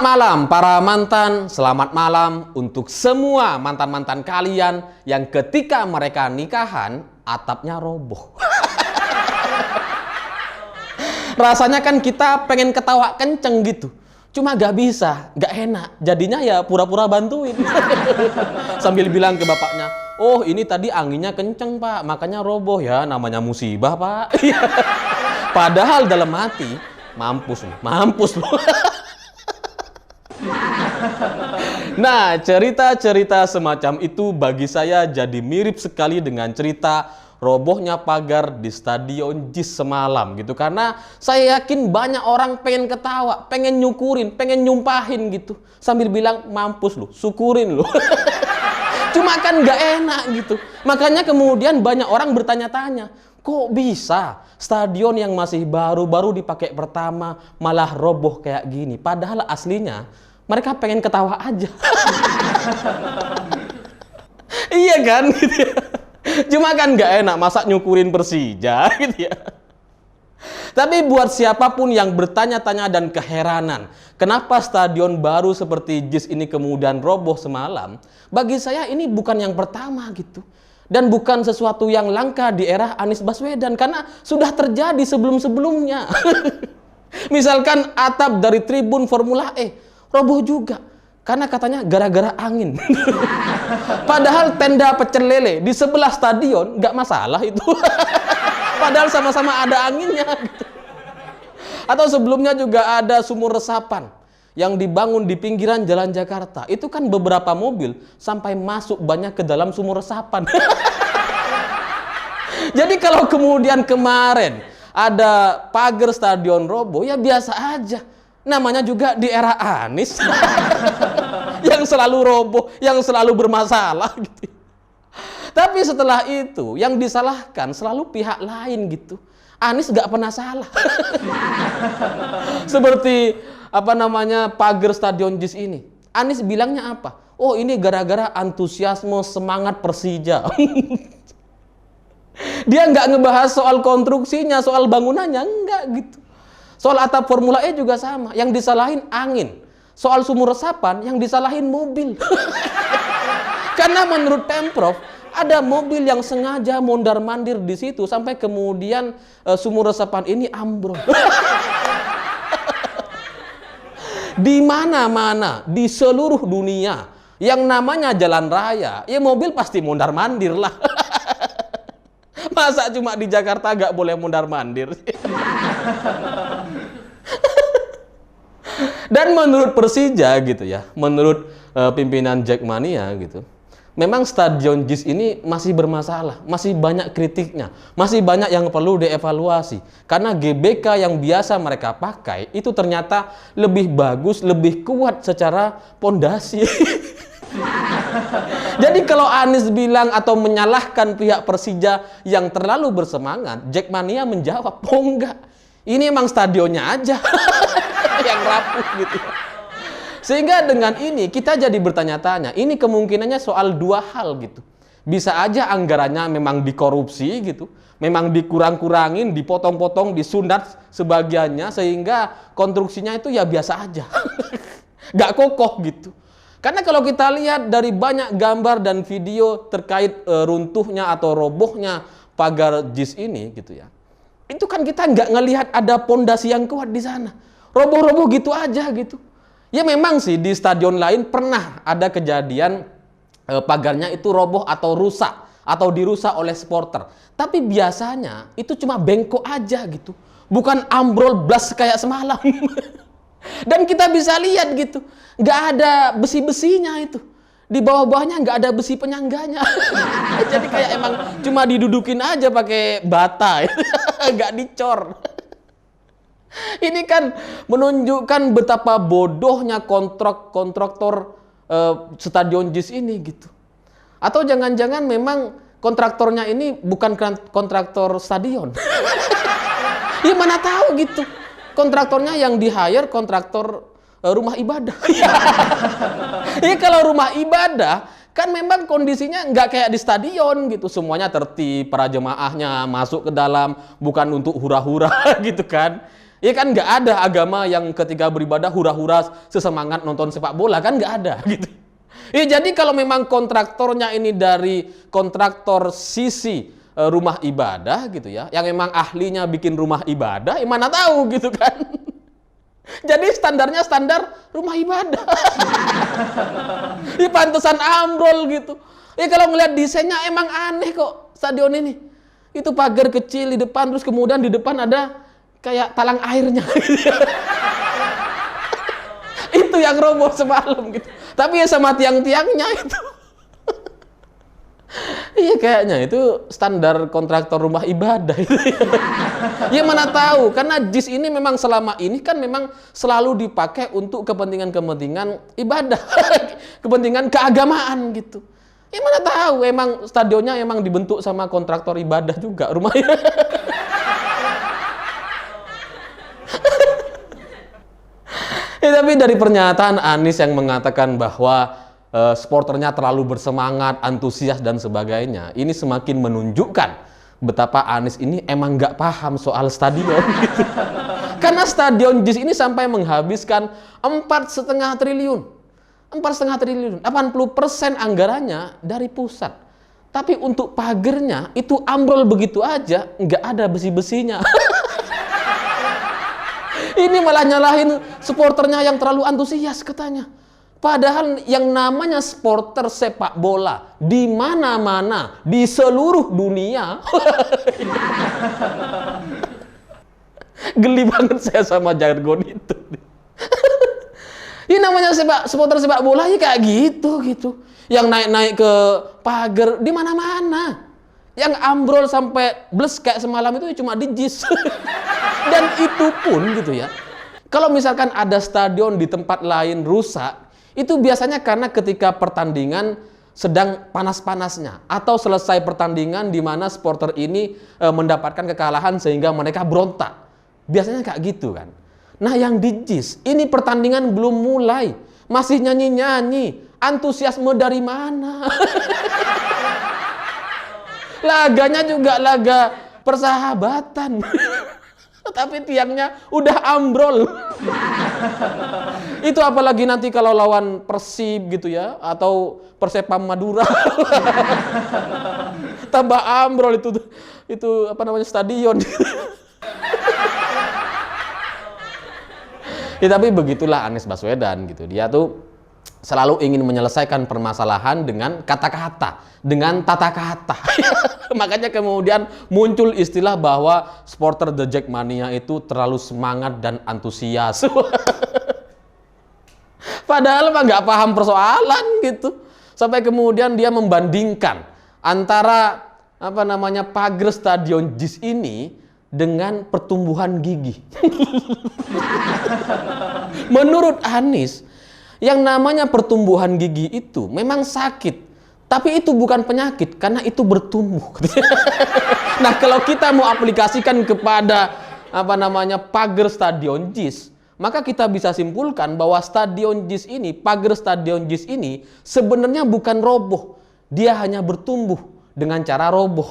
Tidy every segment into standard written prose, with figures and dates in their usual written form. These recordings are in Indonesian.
Selamat malam para mantan, selamat malam untuk semua mantan-mantan kalian yang ketika mereka nikahan atapnya roboh. Rasanya kan kita pengen ketawa kenceng gitu, cuma gak bisa, gak enak, jadinya ya pura-pura bantuin. Sambil bilang ke bapaknya, oh ini tadi anginnya kenceng pak, makanya roboh ya, namanya musibah pak. Padahal dalam hati, mampus lu. Nah, cerita-cerita semacam itu bagi saya jadi mirip sekali dengan cerita robohnya pagar di Stadion JIS semalam gitu. Karena saya yakin banyak orang pengen ketawa, pengen nyukurin, pengen nyumpahin gitu. Sambil bilang, mampus lu, syukurin lu. Cuma kan gak enak gitu. Makanya kemudian banyak orang bertanya-tanya, kok bisa stadion yang masih baru-baru dipakai pertama malah roboh kayak gini? Padahal aslinya mereka pengen ketawa aja. Iya kan gitu ya. Cuma kan gak enak masa nyukurin Persija gitu ya. Tapi buat siapapun yang bertanya-tanya dan keheranan kenapa stadion baru seperti JIS ini kemudian roboh semalam, bagi saya ini bukan yang pertama gitu. Dan bukan sesuatu yang langka di era Anies Baswedan karena sudah terjadi sebelum-sebelumnya. Misalkan atap dari tribun Formula E roboh juga karena katanya gara-gara angin. Padahal tenda pecel lele di sebelah stadion nggak masalah itu. Padahal sama-sama ada anginnya gitu. Atau sebelumnya juga ada sumur resapan yang dibangun di pinggiran Jalan Jakarta. Itu kan beberapa mobil sampai masuk banyak ke dalam sumur resapan. Jadi kalau kemudian kemarin ada pagar stadion roboh, ya biasa aja. Namanya juga di era Anies. Yang selalu roboh, yang selalu bermasalah gitu. Tapi setelah itu yang disalahkan selalu pihak lain gitu. Anies gak pernah salah. Seperti pagar stadion JIS ini. Anies bilangnya apa? Oh ini gara-gara antusiasme semangat Persija. Dia nggak ngebahas soal konstruksinya, soal bangunannya, enggak gitu. Soal atap Formula E juga sama, yang disalahin angin. Soal sumur resapan, yang disalahin mobil. Karena menurut Pemprov, ada mobil yang sengaja mondar-mandir di situ sampai kemudian sumur resapan ini ambrol. Di mana-mana, di seluruh dunia, yang namanya jalan raya, ya mobil pasti mondar-mandir lah. Masa cuma di Jakarta gak boleh mondar-mandir? Dan menurut Persija gitu ya, menurut pimpinan Jackmania gitu, memang stadion JIS ini masih bermasalah, masih banyak kritiknya, masih banyak yang perlu dievaluasi. Karena GBK yang biasa mereka pakai itu ternyata lebih bagus, lebih kuat secara pondasi. Jadi kalau Anies bilang atau menyalahkan pihak Persija yang terlalu bersemangat, Jackmania menjawab, oh enggak, ini emang stadionnya aja yang rapuh gitu. Sehingga dengan ini kita jadi bertanya-tanya, ini kemungkinannya soal dua hal gitu. Bisa aja anggarannya memang dikorupsi gitu, memang dikurang-kurangin, dipotong-potong, disundat sebagiannya sehingga konstruksinya itu ya biasa aja. Gak kokoh gitu. Karena kalau kita lihat dari banyak gambar dan video terkait runtuhnya atau robohnya pagar JIS ini gitu ya. Itu kan kita nggak ngelihat ada pondasi yang kuat di sana. Roboh-roboh gitu aja gitu. Ya memang sih di stadion lain pernah ada kejadian pagarnya itu roboh atau rusak atau dirusak oleh supporter. Tapi biasanya itu cuma bengkok aja gitu. Bukan ambrol blas kayak semalam. Dan kita bisa lihat gitu, nggak ada besi-besinya itu. Di bawah-bawahnya nggak ada besi penyangganya. Jadi kayak emang cuma didudukin aja pakai bata, nggak dicor. Ini kan menunjukkan betapa bodohnya kontraktor stadion JIS ini gitu. Atau jangan-jangan memang kontraktornya ini bukan kontraktor stadion. Ya mana tahu gitu. Kontraktornya yang di-hire kontraktor rumah ibadah. Ya kalau rumah ibadah kan memang kondisinya nggak kayak di stadion gitu. Semuanya tertib, para jemaahnya masuk ke dalam bukan untuk hura-hura gitu kan. Ya kan nggak ada agama yang ketika beribadah hura-hura sesemangat nonton sepak bola, kan nggak ada gitu. Ya jadi kalau memang kontraktornya ini dari kontraktor sisi rumah ibadah gitu ya, yang memang ahlinya bikin rumah ibadah, ya mana tahu gitu kan. Jadi standarnya standar rumah ibadah. Ini pantesan ambrol gitu. Ya kalau ngeliat desainnya emang aneh kok stadion ini. Itu pagar kecil di depan, terus kemudian di depan ada kayak talang airnya. Itu yang roboh semalam gitu. Tapi ya sama tiang-tiangnya itu. Iya kayaknya itu standar kontraktor rumah ibadah itu. Ya mana tahu, karena JIS ini memang selama ini kan memang selalu dipakai untuk kepentingan-kepentingan ibadah, kepentingan keagamaan gitu. Ya mana tahu, emang stadionnya emang dibentuk sama kontraktor ibadah juga rumahnya. Ya, tapi dari pernyataan Anies yang mengatakan bahwa supporternya terlalu bersemangat, antusias dan sebagainya, ini semakin menunjukkan betapa Anies ini emang nggak paham soal stadion. Gitu. Karena stadion JIS ini sampai menghabiskan 4,5 triliun. 4,5 triliun, 80% anggarannya dari pusat. Tapi untuk pagernya itu ambrol begitu aja, nggak ada besi-besinya. Ini malah nyalahin supporternya yang terlalu antusias katanya. Padahal yang namanya supporter sepak bola di mana-mana di seluruh dunia. Geli banget saya sama jargon itu. Ini namanya supporter sepak bola ya kayak gitu. Yang naik-naik ke pagar di mana-mana. Yang ambrol sampai bles kayak semalam itu cuma di JIS. Dan itu pun gitu ya. Kalau misalkan ada stadion di tempat lain rusak, itu biasanya karena ketika pertandingan sedang panas-panasnya atau selesai pertandingan di mana supporter ini mendapatkan kekalahan sehingga mereka berontak. Biasanya kayak gitu kan. Nah yang di JIS, ini pertandingan belum mulai, masih nyanyi-nyanyi, antusiasme dari mana? Laganya juga laga persahabatan. Tapi tiangnya udah ambrol. Itu apalagi nanti kalau lawan Persib gitu ya, atau Persepam Madura. Tambah ambrol itu apa namanya stadion. Ya tapi begitulah Anies Baswedan gitu. Dia tuh selalu ingin menyelesaikan permasalahan dengan kata-kata, dengan tata kata. Makanya kemudian muncul istilah bahwa supporter The Jackmania itu terlalu semangat dan antusias. Padahal mah nggak paham persoalan gitu. Sampai kemudian dia membandingkan antara apa namanya pagar stadion JIS ini dengan pertumbuhan gigi. Menurut Anies, yang namanya pertumbuhan gigi itu memang sakit, tapi itu bukan penyakit karena itu bertumbuh. Nah, kalau kita mau aplikasikan kepada apa namanya pagar stadion JIS, maka kita bisa simpulkan bahwa stadion JIS ini, pagar stadion JIS ini sebenarnya bukan roboh, dia hanya bertumbuh dengan cara roboh.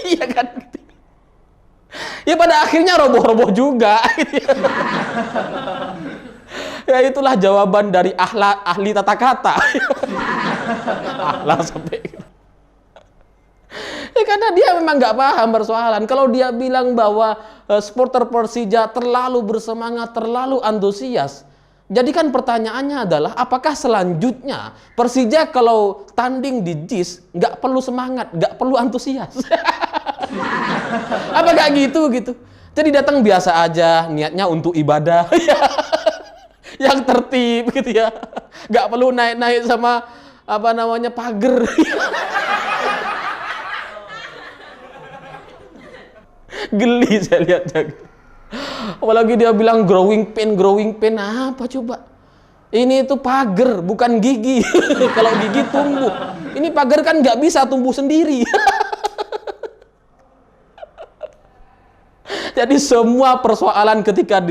Iya kan? Ya pada akhirnya roboh-roboh juga. Ya itulah jawaban dari ahli tata kata. Ahla sampai. Ya karena dia memang nggak paham persoalan. Kalau dia bilang bahwa supporter Persija terlalu bersemangat, terlalu antusias, jadi kan pertanyaannya adalah apakah selanjutnya Persija kalau tanding di JIS nggak perlu semangat, nggak perlu antusias? Apa kayak gitu? Jadi datang biasa aja, niatnya untuk ibadah, yang tertib gitu ya, nggak perlu naik-naik sama apa namanya pagar. Geli saya lihatnya. Apalagi dia bilang growing pain apa coba? Ini itu pagar bukan gigi. Kalau gigi tumbuh, ini pagar kan nggak bisa tumbuh sendiri. Jadi semua persoalan ketika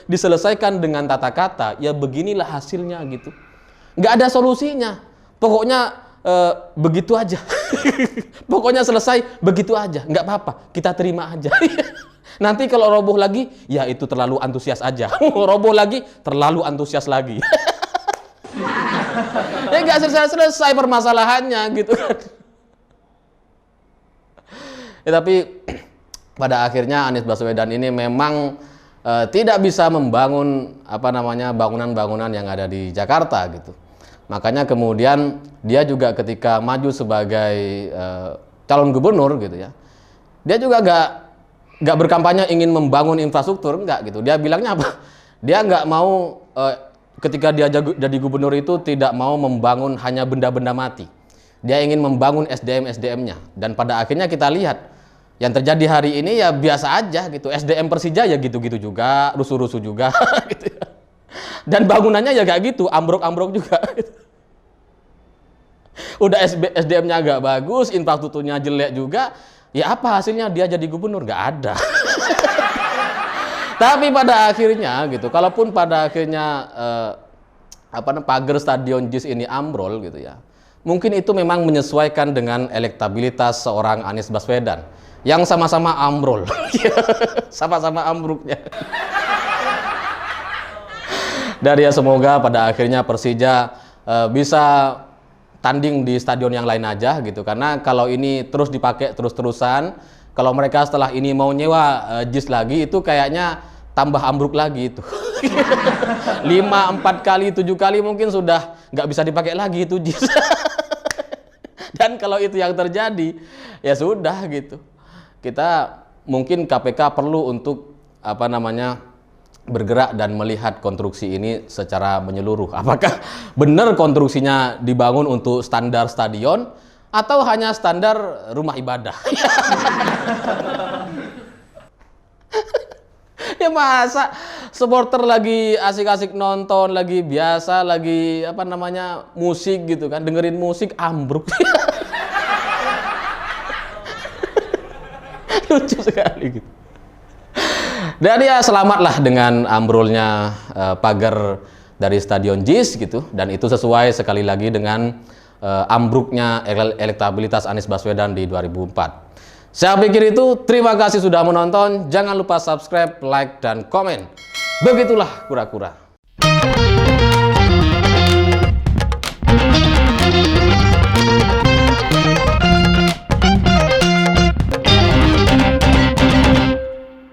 diselesaikan dengan tata kata, ya beginilah hasilnya gitu. Nggak ada solusinya. Pokoknya begitu aja. Pokoknya selesai begitu aja, nggak apa-apa, kita terima aja. Nanti kalau roboh lagi, ya itu terlalu antusias aja. Roboh lagi, terlalu antusias lagi. Ya nggak selesai permasalahannya gitu kan. Ya, tapi pada akhirnya Anies Baswedan ini memang tidak bisa membangun bangunan-bangunan yang ada di Jakarta gitu. Makanya kemudian dia juga ketika maju sebagai calon gubernur gitu ya, dia juga nggak berkampanye ingin membangun infrastruktur, enggak gitu. Dia bilangnya apa? Dia nggak mau ketika dia jadi gubernur itu tidak mau membangun hanya benda-benda mati. Dia ingin membangun SDM-SDM-nya. Dan pada akhirnya kita lihat yang terjadi hari ini ya biasa aja gitu. SDM Persija ya gitu-gitu juga, rusuh-rusuh juga gitu ya. Dan bangunannya ya kayak gitu, ambruk-ambruk juga gitu. Udah SDM-nya agak bagus, infrastrukturnya jelek juga, ya apa hasilnya dia jadi gubernur? Nggak ada. Tapi pada akhirnya gitu, kalaupun pada akhirnya pagar Stadion JIS ini ambrol gitu ya, mungkin itu memang menyesuaikan dengan elektabilitas seorang Anies Baswedan yang sama-sama ambrol, sama-sama ambruknya. Dan ya semoga pada akhirnya Persija bisa tanding di stadion yang lain aja gitu, karena kalau ini terus dipakai terus-terusan, kalau mereka setelah ini mau nyewa JIS lagi itu kayaknya tambah ambruk lagi itu. 5, 4 kali, 7 kali mungkin sudah nggak bisa dipakai lagi itu JIS. Dan kalau itu yang terjadi ya sudah gitu, kita mungkin KPK perlu untuk bergerak dan melihat konstruksi ini secara menyeluruh. Apakah benar konstruksinya dibangun untuk standar stadion atau hanya standar rumah ibadah? Ya masa supporter lagi asik-asik nonton, lagi biasa, lagi musik gitu kan, dengerin musik ambruk. Lucu sekali gitu. Dan ya selamatlah dengan ambrolnya pagar dari Stadion JIS gitu, dan itu sesuai sekali lagi dengan ambruknya elektabilitas Anies Baswedan di 2004. Saya pikir itu. Terima kasih sudah menonton. Jangan lupa subscribe, like, dan komen. Begitulah kura-kura.